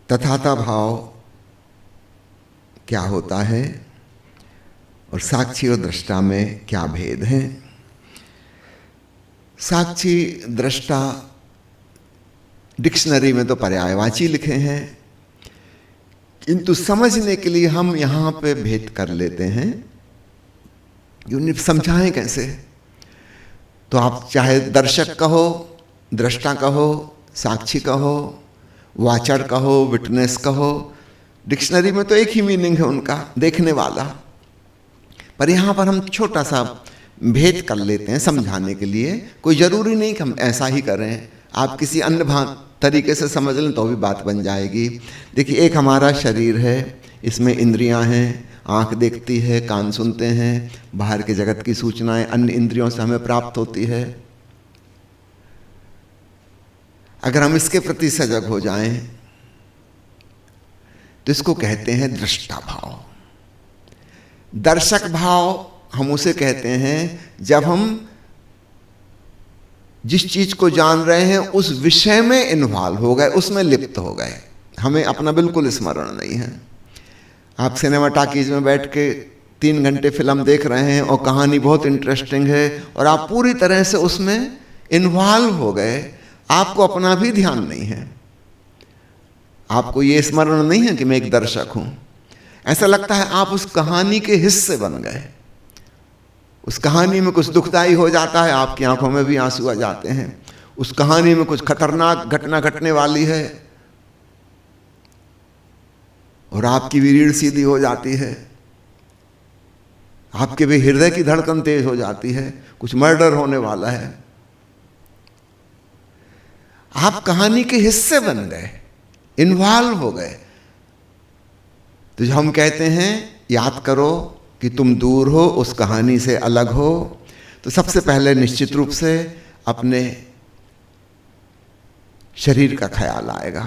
तथाता भाव क्या होता है और साक्षी और दृष्टा में क्या भेद है। साक्षी दृष्टा डिक्शनरी में तो पर्यायवाची लिखे हैं, किंतु समझने के लिए हम यहां पे भेद कर लेते हैं कि उन्हें समझाएं कैसे। तो आप चाहे दर्शक कहो, दृष्टा कहो, साक्षी कहो, वाचर कहो, विटनेस कहो, डिक्शनरी में तो एक ही मीनिंग है उनका, देखने वाला। पर यहां पर हम छोटा सा भेद कर लेते हैं समझाने के लिए। कोई जरूरी नहीं कि हम ऐसा ही करें, आप किसी अन्य तरीके से समझ लें तो भी बात बन जाएगी। देखिए, एक हमारा शरीर है, इसमें इंद्रियां हैं, आंख देखती है, कान सुनते हैं, बाहर के जगत की सूचनाएं अन्य इंद्रियों से हमें प्राप्त होती है। अगर हम इसके प्रति सजग हो जाएं तो इसको कहते हैं दृष्टा भाव। दर्शक भाव हम उसे कहते हैं जब हम जिस चीज को जान रहे हैं उस विषय में इन्वॉल्व हो गए, उसमें लिप्त हो गए, हमें अपना बिल्कुल स्मरण नहीं है। आप सिनेमा टॉकीज में बैठ के 3 घंटे फिल्म देख रहे हैं और कहानी बहुत इंटरेस्टिंग है और आप पूरी तरह से उसमें इन्वॉल्व हो गए, आपको अपना भी ध्यान नहीं है, आपको ये स्मरण नहीं है कि मैं एक दर्शक हूं। ऐसा लगता है आप उस कहानी के हिस्से बन गए। उस कहानी में कुछ दुखदाई हो जाता है, आपकी आंखों में भी आंसू आ जाते हैं। उस कहानी में कुछ खतरनाक घटना घटने वाली है और आपकी भी रीढ़ सीधी हो जाती है, आपके भी हृदय की धड़कन तेज हो जाती है, कुछ मर्डर होने वाला है। आप कहानी के हिस्से बन गए, इन्वॉल्व हो गए। तो जब हम कहते हैं याद करो कि तुम दूर हो, उस कहानी से अलग हो, तो सबसे पहले निश्चित रूप से अपने शरीर का ख्याल आएगा।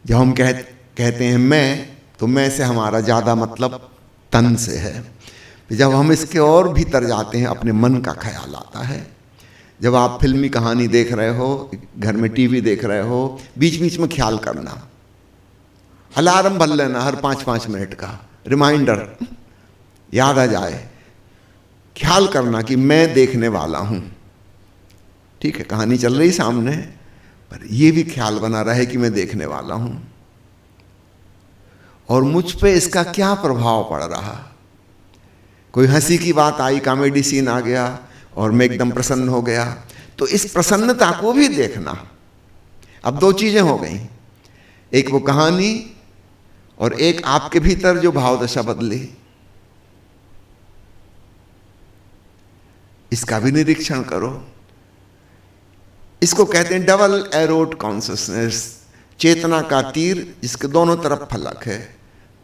जब हम कहते हैं मैं, तो मैं से हमारा ज़्यादा मतलब तन से है। जब हम इसके और भीतर जाते हैं, अपने मन का ख्याल आता है। जब आप फिल्मी कहानी देख रहे हो, घर में टीवी देख रहे हो, बीच बीच में ख्याल करना, अलार्म भर लेना हर 5-5 मिनट का, रिमाइंडर याद आ जाए, ख्याल करना कि मैं देखने वाला हूं। ठीक है, कहानी चल रही सामने, पर यह भी ख्याल बना रहे कि मैं देखने वाला हूं और मुझ पे इसका क्या प्रभाव पड़ रहा। कोई हंसी की बात आई, कॉमेडी सीन आ गया और मैं एकदम प्रसन्न हो गया, तो इस प्रसन्नता को भी देखना। अब 2 चीजें हो गई, एक वो कहानी और एक आपके भीतर जो भाव दशा बदली, इसका भी निरीक्षण करो। इसको कहते हैं डबल एरोड कॉन्शियसनेस, चेतना का तीर जिसके दोनों तरफ फलक है।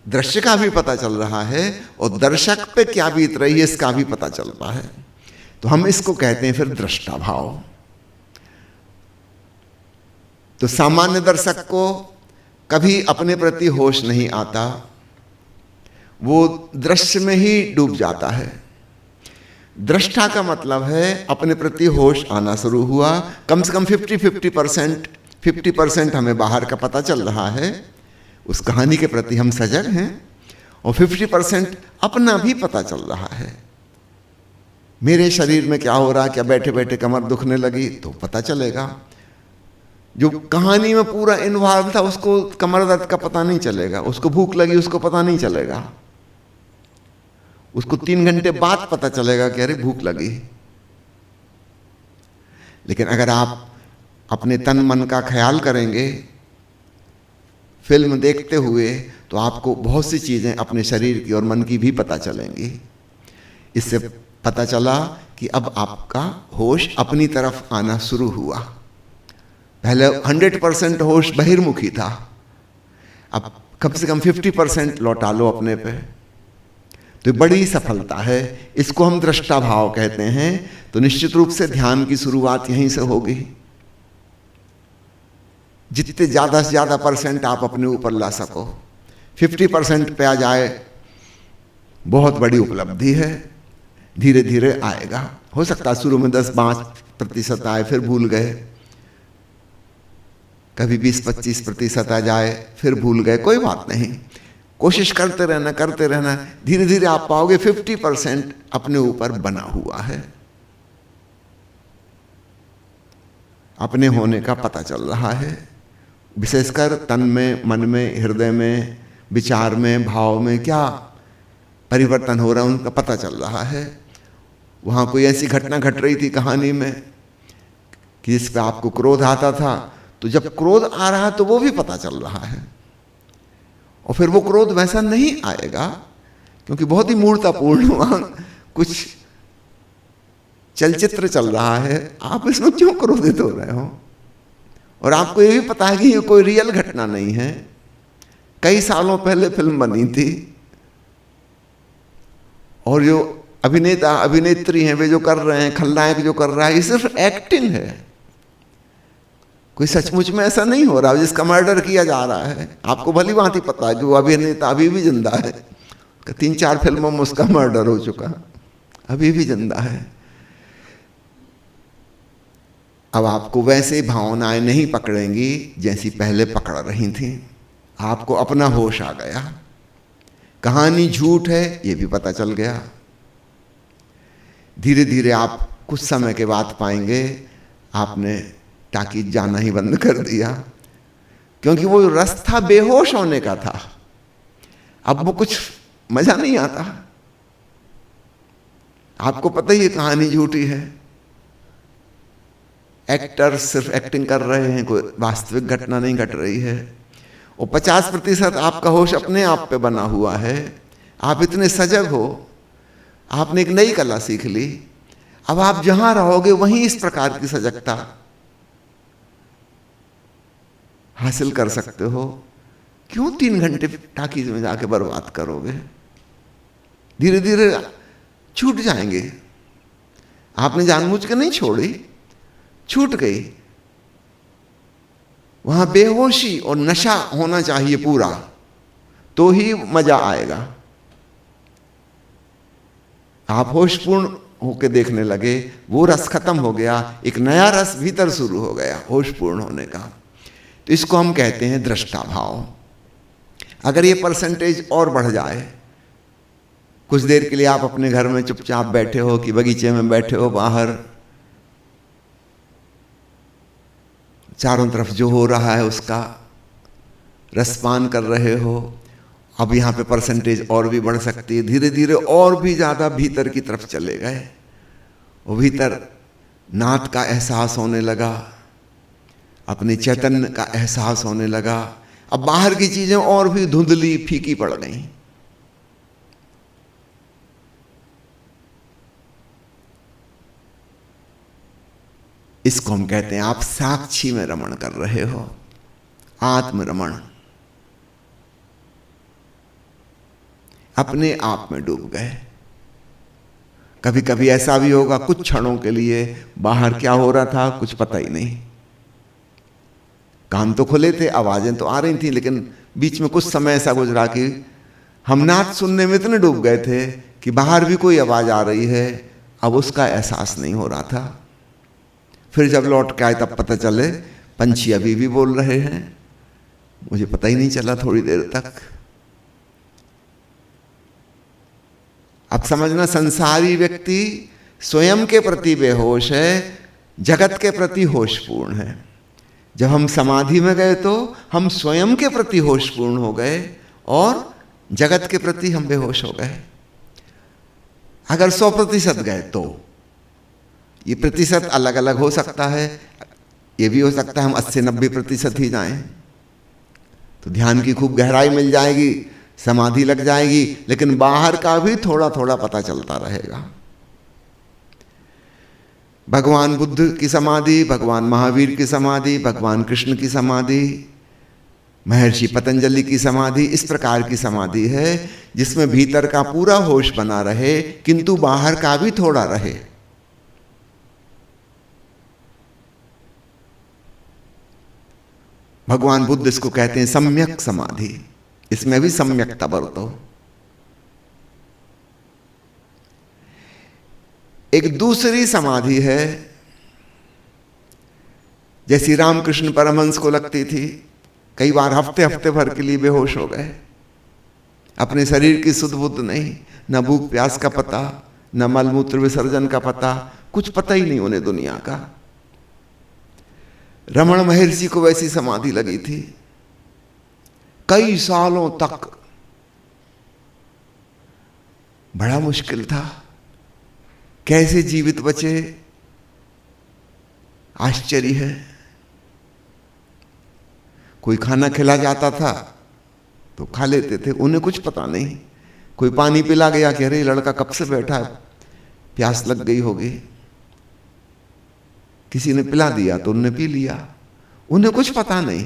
दृश्य का भी पता चल रहा है और दर्शक पे क्या बीत रही है इसका भी पता चलता है। तो हम इसको कहते हैं फिर दृष्टा भाव। तो सामान्य दर्शक को कभी अपने प्रति होश नहीं आता, वो दृश्य में ही डूब जाता है। दृष्टा का मतलब है अपने प्रति होश आना शुरू हुआ, कम से कम 50% हमें बाहर का पता चल रहा है, उस कहानी के प्रति हम सजग हैं, और 50% अपना भी पता चल रहा है। मेरे शरीर में क्या हो रहा, क्या बैठे बैठे कमर दुखने लगी तो पता चलेगा। जो कहानी में पूरा इन्वॉल्व था उसको कमर दर्द का पता नहीं चलेगा, उसको भूख लगी उसको पता नहीं चलेगा, उसको 3 घंटे बाद पता चलेगा कि अरे भूख लगी। लेकिन अगर आप अपने तन मन का ख्याल करेंगे फिल्म देखते हुए, तो आपको बहुत सी चीजें अपने शरीर की और मन की भी पता चलेंगी। इससे पता चला कि अब आपका होश अपनी तरफ आना शुरू हुआ। पहले 100% होश बहिर्मुखी था, अब कम से कम 50% लौटा लो अपने पे, तो बड़ी सफलता है। इसको हम दृष्टा भाव कहते हैं। तो निश्चित रूप से ध्यान की शुरुआत यहीं से होगी। जितने ज़्यादा से ज़्यादा % आप अपने ऊपर ला सको, 50% पे आ जाए, बहुत बड़ी उपलब्धि है। धीरे धीरे आएगा, हो सकता है शुरू में 10-5% आए, फिर भूल गए। कभी 20-25% आ जाए, फिर भूल गए, कोई बात नहीं, कोशिश करते रहना, धीरे धीरे आप पाओगे 50% अपने ऊपर बना हुआ है, अपने होने का पता चल रहा है। विशेषकर तन में, मन में, हृदय में, विचार में, भाव में क्या परिवर्तन हो रहा है उनका पता चल रहा है। वहाँ कोई ऐसी घटना घट रही थी कहानी में कि जिस पे आपको क्रोध आता था, तो जब क्रोध आ रहा है तो वो भी पता चल रहा है, और फिर वो क्रोध वैसा नहीं आएगा क्योंकि बहुत ही मूर्तापूर्ण वहाँ कुछ चलचित्र चल रहा है, आप इसमें क्यों क्रोधित हो रहे हो? और आपको ये भी पता है कि ये कोई रियल घटना नहीं है, कई सालों पहले फिल्म बनी थी, और जो अभिनेता अभिनेत्री हैं वे जो कर रहे हैं, खलनायक जो कर रहा है, ये सिर्फ एक्टिंग है, कोई सचमुच में ऐसा नहीं हो रहा जिसका मर्डर किया जा रहा है। आपको भली भांति पता है कि वो अभिनेता अभी भी जिंदा है, 3-4 फिल्मों में उसका मर्डर हो चुका, अभी भी जिंदा है। अब आपको वैसे भावनाएं नहीं पकड़ेंगी जैसी पहले पकड़ रही थी, आपको अपना होश आ गया, कहानी झूठ है ये भी पता चल गया। धीरे धीरे आप कुछ समय के बाद पाएंगे आपने टाकीज जाना ही बंद कर दिया, क्योंकि वो रस था बेहोश होने का था, अब वो कुछ मजा नहीं आता। आपको पता ही है कहानी झूठी है, एक्टर सिर्फ एक्टिंग कर रहे हैं, कोई वास्तविक घटना नहीं घट रही है, और 50% आपका होश अपने आप पे बना हुआ है। आप इतने सजग हो, आपने एक नई कला सीख ली, अब आप जहां रहोगे वहीं इस प्रकार की सजगता हासिल कर सकते हो। क्यों 3 घंटे टाकीज में जाके बर्बाद करोगे? धीरे धीरे छूट जाएंगे, आपने जानबूझ के नहीं छोड़ी, छूट गई। वहां बेहोशी और नशा होना चाहिए पूरा, तो ही मजा आएगा। आप होशपूर्ण होके देखने लगे, वो रस खत्म हो गया, एक नया रस भीतर शुरू हो गया होशपूर्ण होने का। तो इसको हम कहते हैं दृष्टा भाव। अगर ये परसेंटेज और बढ़ जाए, कुछ देर के लिए आप अपने घर में चुपचाप बैठे हो कि बगीचे में बैठे हो, बाहर चारों तरफ जो हो रहा है उसका रसपान कर रहे हो, अब यहाँ पे परसेंटेज और भी बढ़ सकती है, धीरे धीरे और भी ज़्यादा भीतर की तरफ चले गए, वो भीतर नाथ का एहसास होने लगा, अपने चैतन्य का एहसास होने लगा। अब बाहर की चीजें और भी धुंधली फीकी पड़ गई। इसको हम कहते हैं आप साक्षी में रमण कर रहे हो, आत्मरमण, अपने आप में डूब गए। कभी कभी ऐसा भी होगा कुछ क्षणों के लिए बाहर क्या हो रहा था कुछ पता ही नहीं, कान तो खुले थे, आवाजें तो आ रही थी, लेकिन बीच में कुछ समय ऐसा गुजरा कि हम नाच सुनने में इतने डूब गए थे कि बाहर भी कोई आवाज आ रही है, अब उसका एहसास नहीं हो रहा था। फिर जब लौट के आए तब पता चले पंछी अभी भी बोल रहे हैं, मुझे पता ही नहीं चला थोड़ी देर तक। अब समझना, संसारी व्यक्ति स्वयं के प्रति बेहोश है, जगत के प्रति होशपूर्ण है। जब हम समाधि में गए तो हम स्वयं के प्रति होशपूर्ण हो गए और जगत के प्रति हम बेहोश हो गए। अगर 100% गए तो ये प्रतिशत अलग अलग हो सकता है, ये भी हो सकता है हम 80-90% ही जाएं तो ध्यान की खूब गहराई मिल जाएगी, समाधि लग जाएगी, लेकिन बाहर का भी थोड़ा थोड़ा पता चलता रहेगा। भगवान बुद्ध की समाधि, भगवान महावीर की समाधि, भगवान कृष्ण की समाधि, महर्षि पतंजलि की समाधि इस प्रकार की समाधि है जिसमें भीतर का पूरा होश बना रहे किंतु बाहर का भी थोड़ा रहे। भगवान बुद्ध इसको कहते हैं सम्यक समाधि, इसमें भी सम्यकता बरतो। एक दूसरी समाधि है जैसी रामकृष्ण परमहंस को लगती थी। कई बार हफ्ते हफ्ते भर के लिए बेहोश हो गए, अपने शरीर की सुध बुध नहीं, न भूख प्यास का पता, न मलमूत्र विसर्जन का पता, कुछ पता ही नहीं उन्हें दुनिया का। रमण महर्षि को वैसी समाधि लगी थी। कई सालों तक बड़ा मुश्किल था, कैसे जीवित बचे, आश्चर्य है। कोई खाना खिला जाता था तो खा लेते थे, उन्हें कुछ पता नहीं। कोई पानी पिला गया कि अरे लड़का कब से बैठा है, प्यास लग गई होगी, किसी ने पिला दिया तो उन्होंने पी लिया, उन्हें कुछ पता नहीं।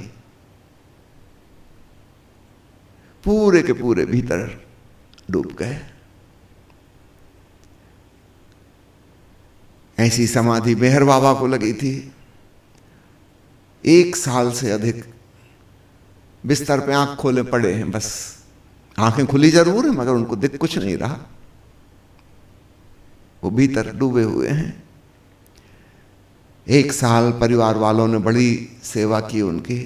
पूरे के पूरे भीतर डूब गए। ऐसी समाधि मेहर बाबा को लगी थी। 1 साल से अधिक बिस्तर पे आंख खोले पड़े हैं, बस आंखें खुली जरूर है मगर उनको दिख कुछ नहीं रहा, वो भीतर डूबे हुए हैं। 1 साल परिवार वालों ने बड़ी सेवा की उनकी,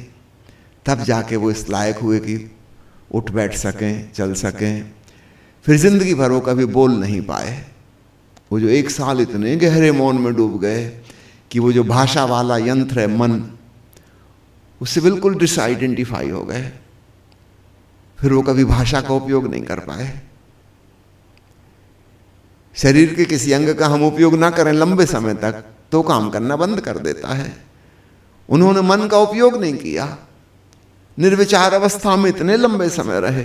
तब जाके वो इस लायक हुए कि उठ बैठ सकें, चल सकें। फिर जिंदगी भर वो कभी बोल नहीं पाए। वो जो 1 साल इतने गहरे मौन में डूब गए कि वो जो भाषा वाला यंत्र है मन, उससे बिल्कुल डिसआइडेंटिफाई हो गए। फिर वो कभी भाषा का उपयोग नहीं कर पाए। शरीर के किसी अंग का हम उपयोग ना करें लंबे समय तक तो काम करना बंद कर देता है। उन्होंने मन का उपयोग नहीं किया, निर्विचार अवस्था में इतने लंबे समय रहे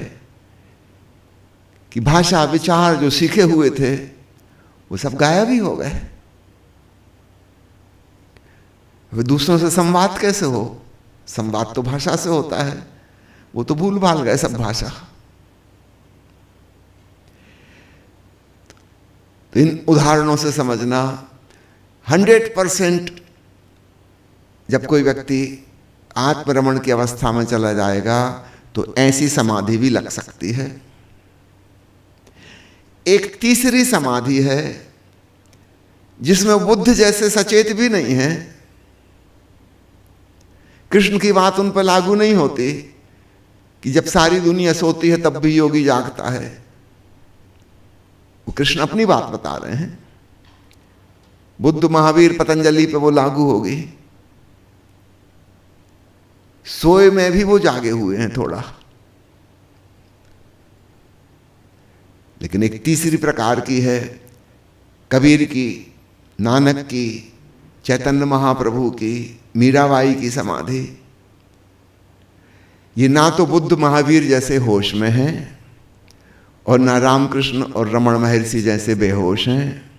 कि भाषा विचार जो सीखे हुए थे वो सब गायब ही हो गए। वे दूसरों से संवाद कैसे हो? संवाद तो भाषा से होता है, वो तो भूल भाल गए सब भाषा। तो इन उदाहरणों से समझना 100% जब कोई व्यक्ति आत्मरमण की अवस्था में चला जाएगा तो ऐसी समाधि भी लग सकती है। एक तीसरी समाधि है जिसमें बुद्ध जैसे सचेत भी नहीं है, कृष्ण की बात उन पर लागू नहीं होती कि जब सारी दुनिया सोती है तब भी योगी जागता है। वो कृष्ण अपनी बात बता रहे हैं। बुद्ध महावीर पतंजलि पे वो लागू होगी, सोए में भी वो जागे हुए हैं थोड़ा। लेकिन एक तीसरी प्रकार की है, कबीर की, नानक की, चैतन्य महाप्रभु की, मीराबाई की समाधि। ये ना तो बुद्ध महावीर जैसे होश में हैं और ना रामकृष्ण और रमण महर्षि जैसे बेहोश हैं,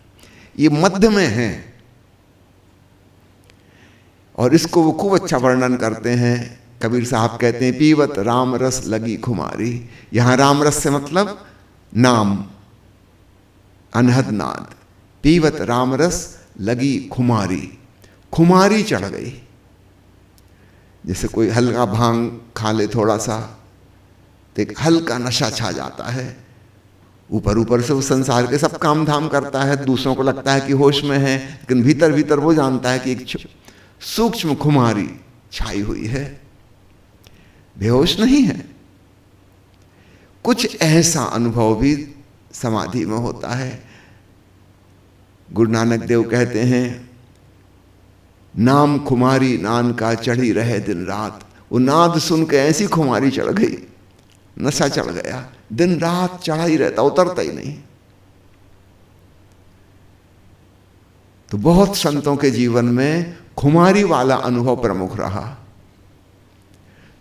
ये मध्य में हैं। और इसको वो खूब अच्छा वर्णन करते हैं। कबीर साहब कहते हैं, पीवत राम रस लगी खुमारी। यहां राम रस से मतलब नाम, अनहद नाद। पीवत राम रस लगी खुमारी, खुमारी चढ़ गई। जैसे कोई हल्का भांग खा ले थोड़ा सा तो एक हल्का नशा छा जाता है। ऊपर ऊपर से वो संसार के सब काम धाम करता है, दूसरों को लगता है कि होश में है, लेकिन भीतर भीतर वो जानता है कि एक सूक्ष्म खुमारी छाई हुई है, बेहोश नहीं है। कुछ ऐसा अनुभव भी समाधि में होता है। गुरु नानक देव कहते हैं, नाम खुमारी नान का चढ़ी रहे दिन रात। वो नाद सुन के ऐसी खुमारी चढ़ गई, नशा चढ़ गया, दिन रात चढ़ा ही रहता, उतरता ही नहीं। तो बहुत संतों के जीवन में खुमारी वाला अनुभव प्रमुख रहा।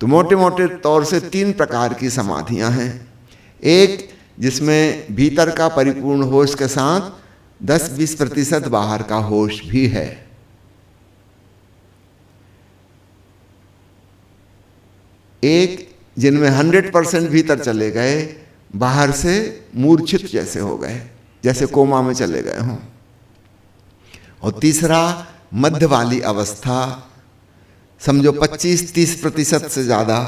तो मोटे मोटे तौर से 3 प्रकार की समाधियां हैं। एक जिसमें भीतर का परिपूर्ण होश के साथ 10-20% बाहर का होश भी है। एक जिनमें 100% भीतर चले गए, बाहर से मूर्छित जैसे हो गए, जैसे कोमा में चले गए हों। और तीसरा मध्य वाली अवस्था, समझो 25-30% से ज्यादा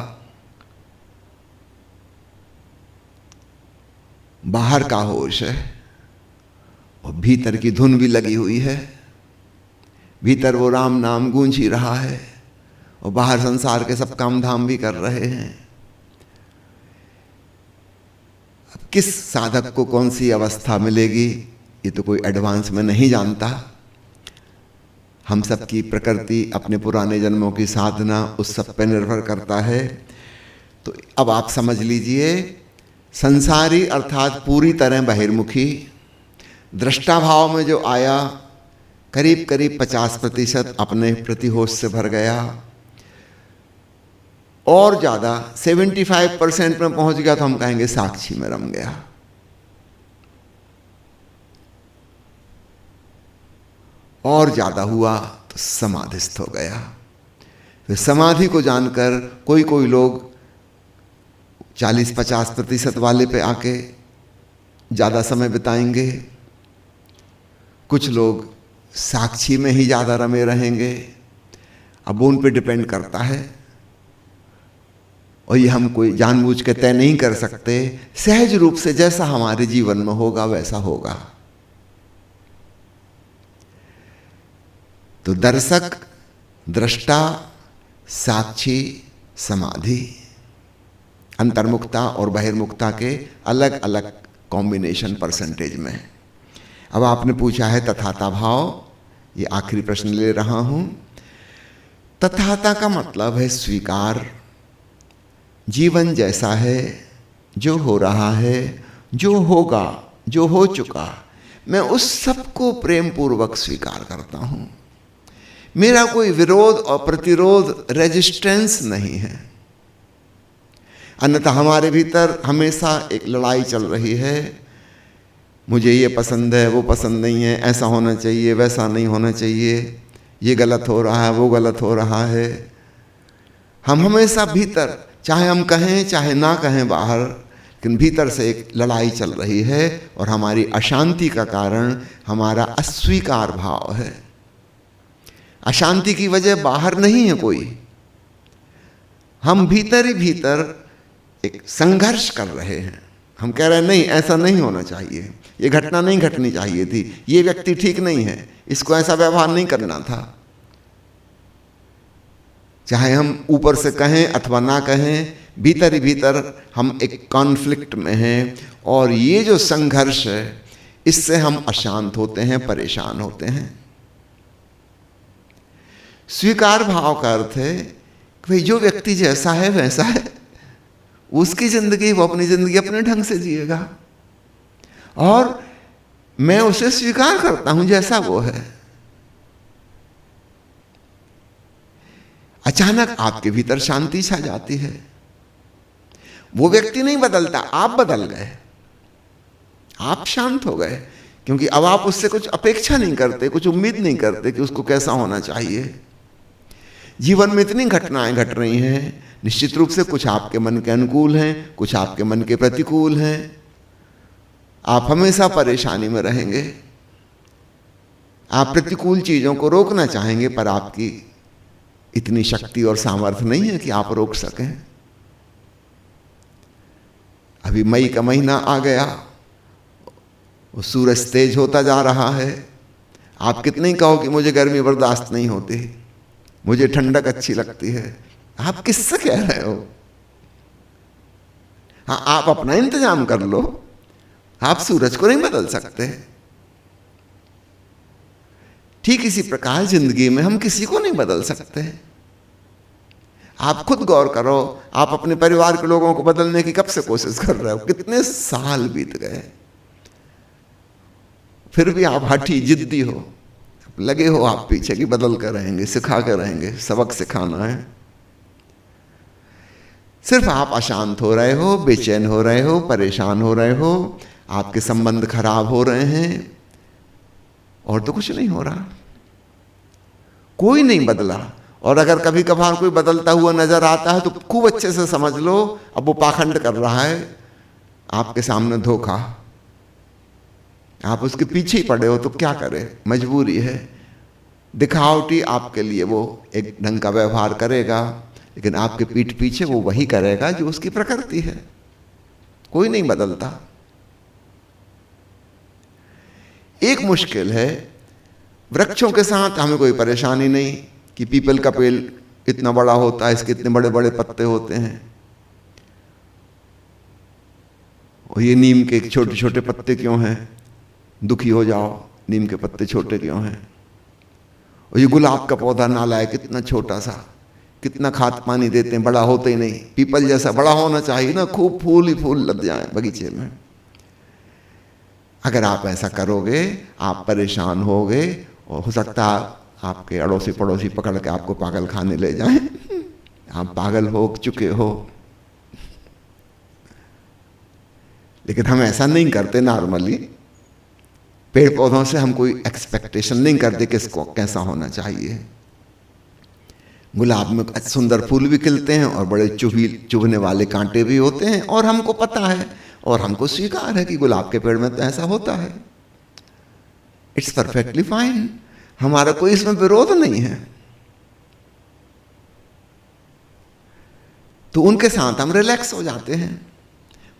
बाहर का होश है और भीतर की धुन भी लगी हुई है। भीतर वो राम नाम गूंज ही रहा है। और बाहर संसार के सब काम धाम भी कर रहे हैं। अब किस साधक को कौन सी अवस्था मिलेगी ये तो कोई एडवांस में नहीं जानता। हम सब की प्रकृति, अपने पुराने जन्मों की साधना, उस सब पे निर्भर करता है। तो अब आप समझ लीजिए, संसारी अर्थात पूरी तरह बहिर्मुखी, दृष्टा भाव में जो आया करीब करीब 50% अपने प्रतिहोश से भर गया, और ज़्यादा 75% में पहुंच गया तो हम कहेंगे साक्षी में रम गया। और ज़्यादा हुआ तो समाधिस्थ हो गया। फिर समाधि को जानकर कोई कोई लोग 40-50% वाले पे आके ज़्यादा समय बिताएंगे, कुछ लोग साक्षी में ही ज़्यादा रमे रहेंगे। अब उन पे डिपेंड करता है, और ये हम कोई जानबूझ के तय नहीं कर सकते। सहज रूप से जैसा हमारे जीवन में होगा वैसा होगा। तो दर्शक, दृष्टा, साक्षी, समाधि, अंतर्मुखता और बहिर्मुखता के अलग अलग कॉम्बिनेशन परसेंटेज में। अब आपने पूछा है तथाता भाव, ये आखिरी प्रश्न ले रहा हूं। तथाता का मतलब है स्वीकार। जीवन जैसा है, जो हो रहा है, जो होगा, जो हो चुका, मैं उस सब को प्रेम पूर्वक स्वीकार करता हूं। मेरा कोई विरोध और प्रतिरोध, रेजिस्टेंस नहीं है। अन्यथा हमारे भीतर हमेशा एक लड़ाई चल रही है, मुझे ये पसंद है, वो पसंद नहीं है, ऐसा होना चाहिए, वैसा नहीं होना चाहिए, ये गलत हो रहा है, वो गलत हो रहा है। हम हमेशा भीतर, चाहे हम कहें चाहे ना कहें बाहर, लेकिन भीतर से एक लड़ाई चल रही है, और हमारी अशांति का कारण हमारा अस्वीकार भाव है। अशांति की वजह बाहर नहीं है कोई, हम भीतर ही भीतर एक संघर्ष कर रहे हैं। हम कह रहे हैं नहीं, ऐसा नहीं होना चाहिए, ये घटना नहीं घटनी चाहिए थी, ये व्यक्ति ठीक नहीं है, इसको ऐसा व्यवहार नहीं करना था। चाहे हम ऊपर से कहें अथवा ना कहें, भीतर ही भीतर हम एक कॉन्फ्लिक्ट में हैं, और ये जो संघर्ष है इससे हम अशांत होते हैं, परेशान होते हैं। स्वीकार भाव का अर्थ है कि भाई जो व्यक्ति जैसा है वैसा है, उसकी जिंदगी, वो अपनी जिंदगी अपने ढंग से जिएगा, और मैं उसे स्वीकार करता हूं जैसा वो है। अचानक आपके भीतर शांति छा जाती है। वो व्यक्ति नहीं बदलता, आप बदल गए, आप शांत हो गए, क्योंकि अब आप उससे कुछ अपेक्षा नहीं करते, कुछ उम्मीद नहीं करते कि उसको कैसा होना चाहिए। जीवन में इतनी घटनाएं घट रही हैं, निश्चित रूप से कुछ आपके मन के अनुकूल हैं, कुछ आपके मन के प्रतिकूल हैं। आप हमेशा परेशानी में रहेंगे। आप प्रतिकूल चीजों को रोकना चाहेंगे, पर आपकी इतनी शक्ति और सामर्थ्य नहीं है कि आप रोक सकें। अभी मई का महीना आ गया, वो सूरज तेज होता जा रहा है। आप कितने ही कहो कि मुझे गर्मी बर्दाश्त नहीं होती, मुझे ठंडक अच्छी लगती है, आप किससे कह रहे हो? हाँ, आप अपना इंतजाम कर लो, आप सूरज को नहीं बदल सकते। ठीक इसी प्रकार जिंदगी में हम किसी को नहीं बदल सकते। आप खुद गौर करो, आप अपने परिवार के लोगों को बदलने की कब से कोशिश कर रहे हो? कितने साल बीत गए, फिर भी आप हठी जिद्दी हो, लगे हो आप पीछे की बदल कर रहेंगे, सिखा कर रहेंगे, सबक सिखाना है। सिर्फ आप अशांत हो रहे हो, बेचैन हो रहे हो, परेशान हो रहे हो, आपके संबंध खराब हो रहे हैं, और तो कुछ नहीं हो रहा। कोई नहीं बदला, और अगर कभी कभार कोई बदलता हुआ नजर आता है तो खूब अच्छे से समझ लो अब वो पाखंड कर रहा है, आपके सामने धोखा, आप उसके पीछे ही पड़े हो तो क्या करे, मजबूरी है। दिखावटी आपके लिए वो एक ढंग का व्यवहार करेगा, लेकिन आपके पीठ पीछे वो वही करेगा जो उसकी प्रकृति है। कोई नहीं बदलता। एक मुश्किल है, वृक्षों के साथ हमें कोई परेशानी नहीं कि पीपल का पेड़ इतना बड़ा होता है, इसके इतने बड़े बड़े पत्ते होते हैं। और ये नीम के छोटे छोटे पत्ते क्यों हैं? दुखी हो जाओ, नीम के पत्ते छोटे क्यों हैं? और ये गुलाब का पौधा नालायक, कितना छोटा सा, कितना खाद पानी देते हैं, बड़ा होते ही नहीं। पीपल जैसा बड़ा होना चाहिए ना, खूब फूल ही फूल लग जाए बगीचे में। अगर आप ऐसा करोगे आप परेशान होगे, और हो सकता है आपके अड़ोसी पड़ोसी पकड़ के आपको पागल खाने ले जाएं। आप पागल हो चुके हो। लेकिन हम ऐसा नहीं करते नॉर्मली। पेड़ पौधों से हम कोई एक्सपेक्टेशन नहीं करते कि इसको कैसा होना चाहिए। गुलाब में सुंदर फूल भी खिलते हैं और बड़े चुभने वाले कांटे भी होते हैं, और हमको पता है और हमको स्वीकार है कि गुलाब के पेड़ में तो ऐसा होता है। इट्स परफेक्टली फाइन, हमारा कोई इसमें विरोध नहीं है। तो उनके साथ हम रिलैक्स हो जाते हैं।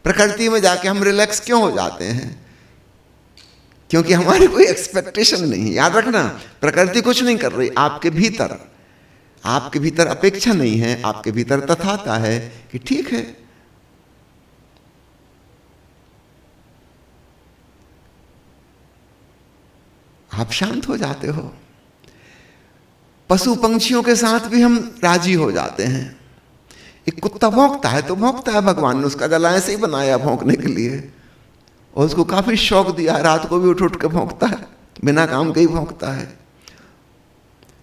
प्रकृति में जाके हम रिलैक्स क्यों हो जाते हैं? क्योंकि हमारी कोई एक्सपेक्टेशन नहीं। याद रखना, प्रकृति कुछ नहीं कर रही, आपके भीतर अपेक्षा नहीं है, आपके भीतर तथाता है कि ठीक है। आप शांत हो जाते हो। पशु पंक्षियों के साथ भी हम राजी हो जाते हैं। एक कुत्ता भौंकता है तो भौंकता है, भगवान ने उसका गला ऐसे ही बनाया भौंकने के लिए, और उसको काफी शौक दिया, रात को भी उठ उठ के भौंकता है, बिना काम के ही भौंकता है।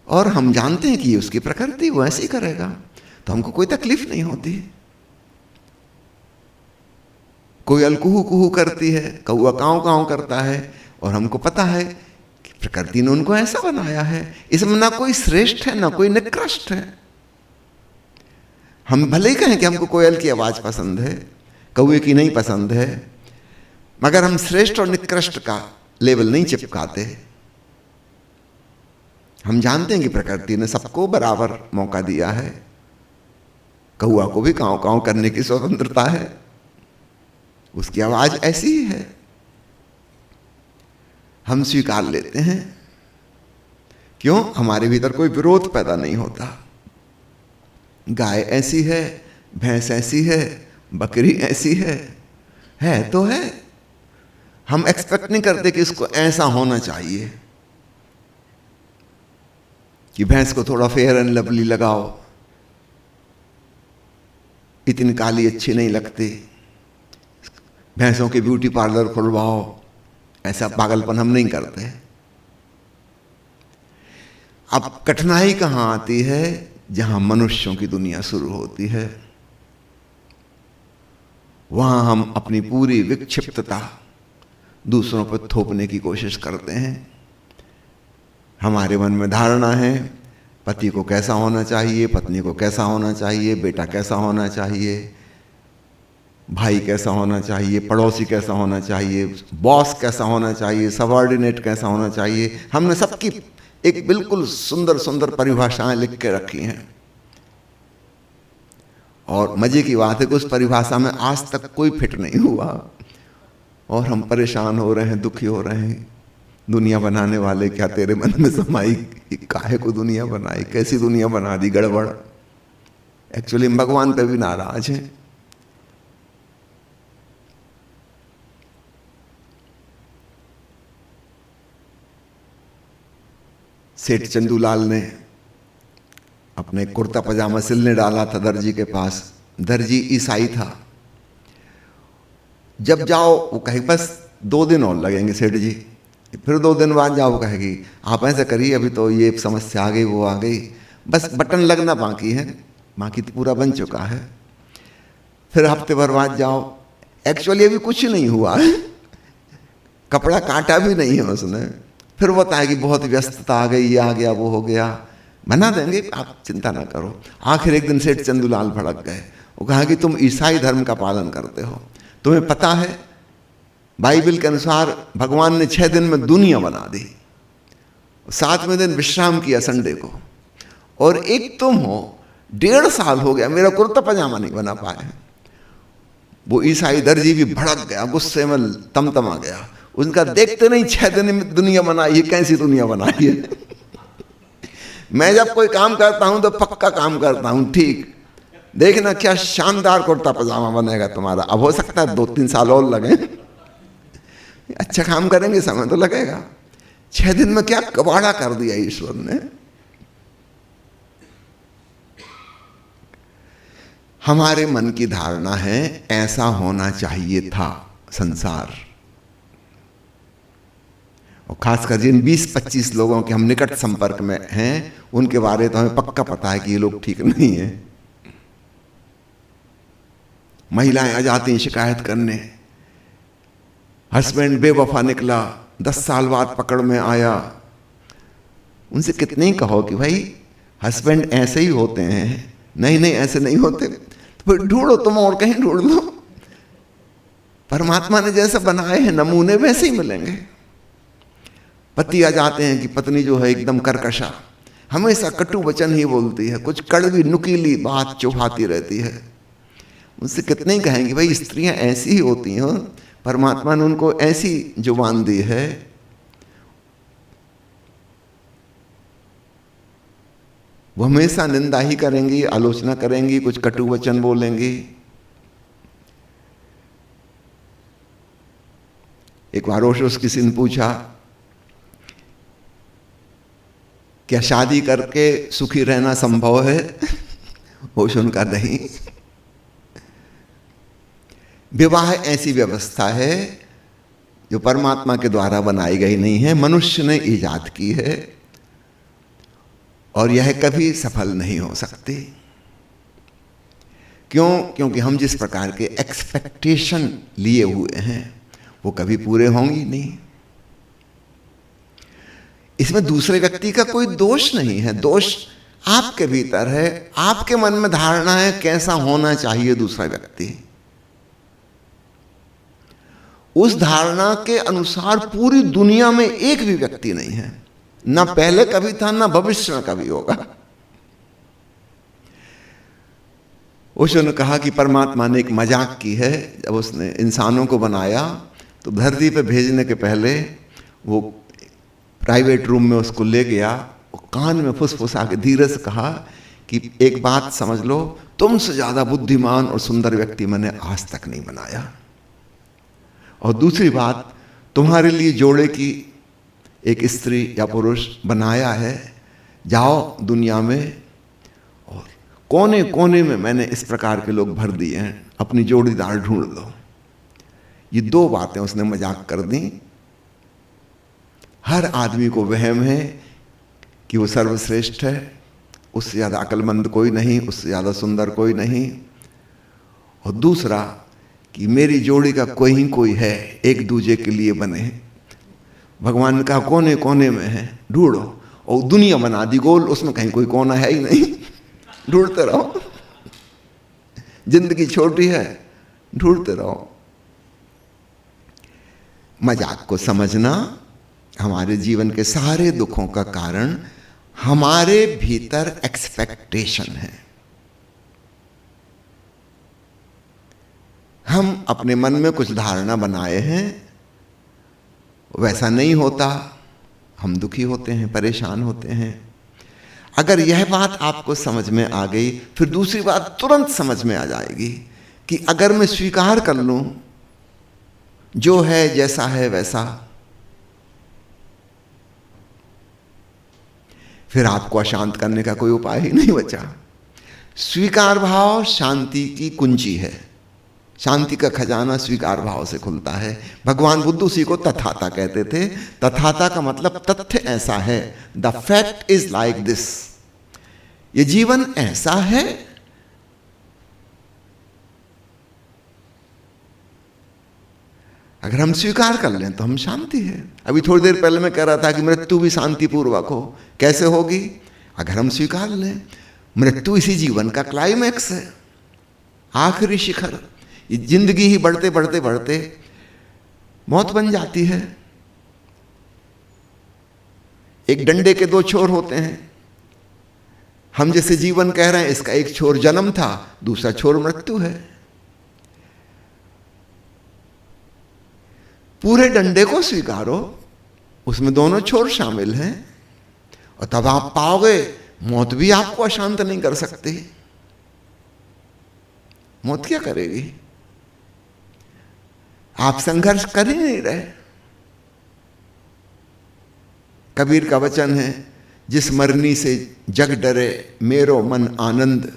और हम जानते हैं कि उसकी प्रकृति, वो ऐसे ही करेगा, तो हमको कोई तकलीफ नहीं होती। कोयल कुहू कुहू करती है, कौआ काँव काँव करता है, और हमको पता है कि प्रकृति ने उनको ऐसा बनाया है। इसमें ना कोई श्रेष्ठ है ना कोई निकृष्ट है। हम भले ही कहें कि हमको कोयल की आवाज पसंद है, कौए की नहीं पसंद है, मगर हम श्रेष्ठ और निकृष्ट का लेवल नहीं चिपकाते। हम जानते हैं कि प्रकृति ने सबको बराबर मौका दिया है। कौआ को भी काँव काँव करने की स्वतंत्रता है, उसकी आवाज ऐसी ही है, हम स्वीकार लेते हैं। क्यों? हमारे भीतर कोई विरोध पैदा नहीं होता। गाय ऐसी है, भैंस ऐसी है, बकरी ऐसी है तो है। हम एक्सपेक्ट नहीं करते कि इसको ऐसा होना चाहिए, कि भैंस को थोड़ा फेयर एंड लवली लगाओ, इतनी काली अच्छी नहीं लगती, भैंसों के ब्यूटी पार्लर खुलवाओ। ऐसा पागलपन हम नहीं करते। अब कठिनाई कहां आती है? जहां मनुष्यों की दुनिया शुरू होती है। वहां हम अपनी पूरी विक्षिप्तता दूसरों पर थोपने की कोशिश करते हैं। हमारे मन में धारणा है पति को कैसा होना चाहिए, पत्नी को कैसा होना चाहिए, बेटा कैसा होना चाहिए, भाई कैसा होना चाहिए, पड़ोसी कैसा होना चाहिए, बॉस कैसा होना चाहिए, सबऑर्डिनेट कैसा होना चाहिए। हमने सबकी एक बिल्कुल सुंदर सुंदर परिभाषाएं लिख के रखी हैं, और मजे की बात है कि उस परिभाषा में आज तक कोई फिट नहीं हुआ, और हम परेशान हो रहे हैं, दुखी हो रहे हैं। दुनिया बनाने वाले, क्या तेरे मन में समाई, काहे को दुनिया बनाई, कैसी दुनिया बना दी, गड़बड़। एक्चुअली भगवान पे भी नाराज हैं। सेठ चंदूलाल ने अपने कुर्ता पजामा सिलने डाला था दर्जी के पास। दर्जी ईसाई था। जब जाओ वो कहे बस 2 दिन और लगेंगे सेठ जी, फिर 2 दिन बाद जाओ, कहेगी आप ऐसा करिए, अभी तो ये समस्या आ गई, वो आ गई, बस बटन लगना बाकी है, बाकी तो पूरा बन चुका है। फिर हफ्ते भर बाद जाओ, एक्चुअली अभी कुछ नहीं हुआ है, कपड़ा काटा भी नहीं है उसने। फिर वो बताएगी बहुत व्यस्तता आ गई, ये आ गया, वो हो गया, बना देंगे, आप चिंता ना करो। आखिर एक दिन सेठ चंदूलाल भड़क गए। वो कहा कि तुम ईसाई धर्म का पालन करते हो, तुम्हें पता है बाइबल के अनुसार भगवान ने 6 दिन में दुनिया बना दी, 7वें दिन विश्राम किया संडे को, और एक तुम हो 1.5 साल हो गया मेरा कुर्ता पजामा नहीं बना पाए। वो ईसाई दर्जी भी भड़क गया, गुस्से में तमतमा गया। उनका देखते नहीं 6 दिन में दुनिया बनाई है, कैसी दुनिया बनाई है। मैं जब कोई काम करता हूं तो पक्का काम करता हूं, ठीक, देखना क्या शानदार कुर्ता पजामा बनेगा तुम्हारा। अब हो सकता है 2-3 साल और लगे, अच्छा काम करेंगे, समय तो लगेगा। 6 दिन में क्या कबाड़ा कर दिया ईश्वर ने। हमारे मन की धारणा है ऐसा होना चाहिए था संसार, और खासकर जिन 20-25 लोगों के हम निकट संपर्क में हैं उनके बारे तो हमें पक्का पता है कि ये लोग ठीक नहीं है। महिलाएं आ जाती हैं शिकायत करने, हस्बैंड बेवफा निकला, 10 साल बाद पकड़ में आया। उनसे कितने ही कहो कि भाई हस्बैंड ऐसे ही होते हैं, नहीं नहीं ऐसे नहीं होते, तो फिर ढूंढो तुम और कहीं ढूंढ लो। परमात्मा ने जैसे बनाए हैं नमूने वैसे ही मिलेंगे। पति आ जाते हैं कि पत्नी जो है एकदम कर्कशा, हमेशा कटु वचन ही बोलती है, कुछ कड़वी नुकीली बात चुभाती रहती है। उनसे कितने ही कहेंगे भाई स्त्रियां ऐसी ही होती हैं, परमात्मा ने उनको ऐसी जुबान दी है। वो हमेशा निंदा ही करेंगी, आलोचना करेंगी, कुछ कटु वचन बोलेंगी। एक बार ओशो किसी ने पूछा क्या शादी करके सुखी रहना संभव है? ओशो ने कहा नहीं, विवाह ऐसी व्यवस्था है जो परमात्मा के द्वारा बनाई गई नहीं है, मनुष्य ने ईजाद की है और यह कभी सफल नहीं हो सकती। क्यों? क्योंकि हम जिस प्रकार के एक्सपेक्टेशन लिए हुए हैं वो कभी पूरे होंगे नहीं। इसमें दूसरे व्यक्ति का कोई दोष नहीं है, दोष आपके भीतर है। आपके मन में धारणा है कैसा होना चाहिए दूसरा व्यक्ति, उस धारणा के अनुसार पूरी दुनिया में एक भी व्यक्ति नहीं है, ना पहले कभी था ना भविष्य में कभी होगा। ओशो ने कहा कि परमात्मा ने एक मजाक की है। जब उसने इंसानों को बनाया तो धरती पे भेजने के पहले वो प्राइवेट रूम में उसको ले गया, कान में फुसफुसा के धीरे से कहा कि एक बात समझ लो, तुमसे ज्यादा बुद्धिमान और सुंदर व्यक्ति मैंने आज तक नहीं बनाया, और दूसरी बात तुम्हारे लिए जोड़े की एक स्त्री या पुरुष बनाया है, जाओ दुनिया में और कोने कोने में मैंने इस प्रकार के लोग भर दिए हैं, अपनी जोड़ीदार ढूंढ लो। ये 2 बातें उसने मजाक कर दी। हर आदमी को वहम है कि वो सर्वश्रेष्ठ है, उससे ज़्यादा अक्लमंद कोई नहीं, उससे ज़्यादा सुंदर कोई नहीं, और दूसरा कि मेरी जोड़ी का कोई है, एक दूजे के लिए बने। भगवान का कोने कोने में है, ढूंढो, और दुनिया बना दी गोल, उसमें कहीं कोई कोना है ही नहीं, ढूंढते रहो। जिंदगी छोटी है, ढूंढते रहो। मजाक को समझना हमारे जीवन के सारे दुखों का कारण हमारे भीतर एक्सपेक्टेशन है। हम अपने मन में कुछ धारणा बनाए हैं, वैसा नहीं होता, हम दुखी होते हैं, परेशान होते हैं। अगर यह बात आपको समझ में आ गई, फिर दूसरी बात तुरंत समझ में आ जाएगी कि अगर मैं स्वीकार कर लूं जो है जैसा है वैसा, फिर आपको अशांत करने का कोई उपाय ही नहीं बचा। स्वीकार भाव शांति की कुंजी है। शांति का खजाना स्वीकार भाव से खुलता है। भगवान बुद्ध उसी को तथाता कहते थे। तथाता का मतलब तथ्य ऐसा है, the fact is like this, ये जीवन ऐसा है। अगर हम स्वीकार कर लें तो हम शांति है। अभी थोड़ी देर पहले मैं कह रहा था कि मृत्यु भी शांतिपूर्वक हो, कैसे होगी? अगर हम स्वीकार लें मृत्यु इसी जीवन का क्लाइमैक्स है, आखिरी शिखर। ये जिंदगी ही बढ़ते बढ़ते बढ़ते मौत बन जाती है। एक डंडे के 2 छोर होते हैं। हम जैसे जीवन कह रहे हैं, इसका एक छोर जन्म था, दूसरा छोर मृत्यु है। पूरे डंडे को स्वीकारो, उसमें दोनों छोर शामिल हैं, और तब आप पाओगे मौत भी आपको अशांत नहीं कर सकती। मौत क्या करेगी? आप संघर्ष कर ही नहीं रहे। कबीर का वचन है, जिस मरनी से जग डरे मेरो मन आनंद,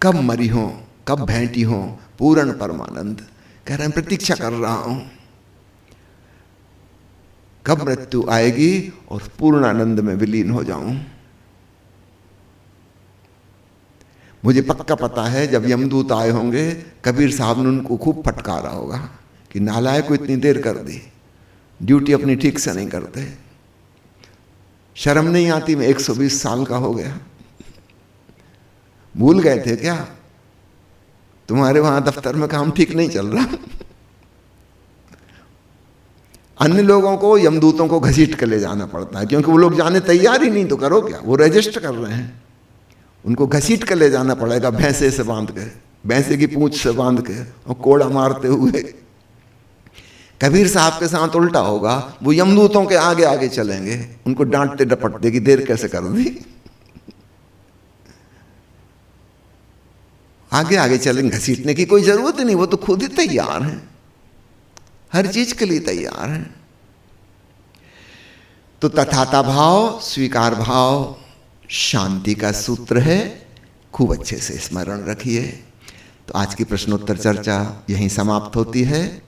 कब मरी हो कब भेंटी हो पूर्ण परमानंद। कह रहे हैं प्रतीक्षा कर रहा हूं कब मृत्यु आएगी और पूर्ण आनंद में विलीन हो जाऊं। मुझे पक्का पता है जब यमदूत आए होंगे, कबीर साहब ने उनको खूब फटकारा होगा कि नालायक को इतनी देर कर दी, ड्यूटी अपनी ठीक से नहीं करते। शर्म नहीं आती? मैं 120 साल का हो गया, भूल गए थे क्या? तुम्हारे वहां दफ्तर में काम ठीक नहीं चल रहा। अन्य लोगों को, यमदूतों को घसीट कर ले जाना पड़ता है, क्योंकि वो लोग जाने तैयार ही नहीं, तो करो क्या? वो रजिस्टर कर रहे हैं, उनको घसीट कर ले जाना पड़ेगा, भैंसे से बांध के, भैंसे की पूंछ से बांध के और कोड़ा मारते हुए। कबीर साहब के साथ उल्टा होगा, वो यमदूतों के आगे आगे चलेंगे, उनको डांटते डपटते कि देर कैसे कर दी। आगे आगे चलेंगे, घसीटने की कोई जरूरत नहीं, वो तो खुद ही तैयार हैं, हर चीज के लिए तैयार हैं। तो तथाता भाव, स्वीकार भाव शांति का सूत्र है, खूब अच्छे से स्मरण रखिए। तो आज की प्रश्नोत्तर चर्चा यहीं समाप्त होती है।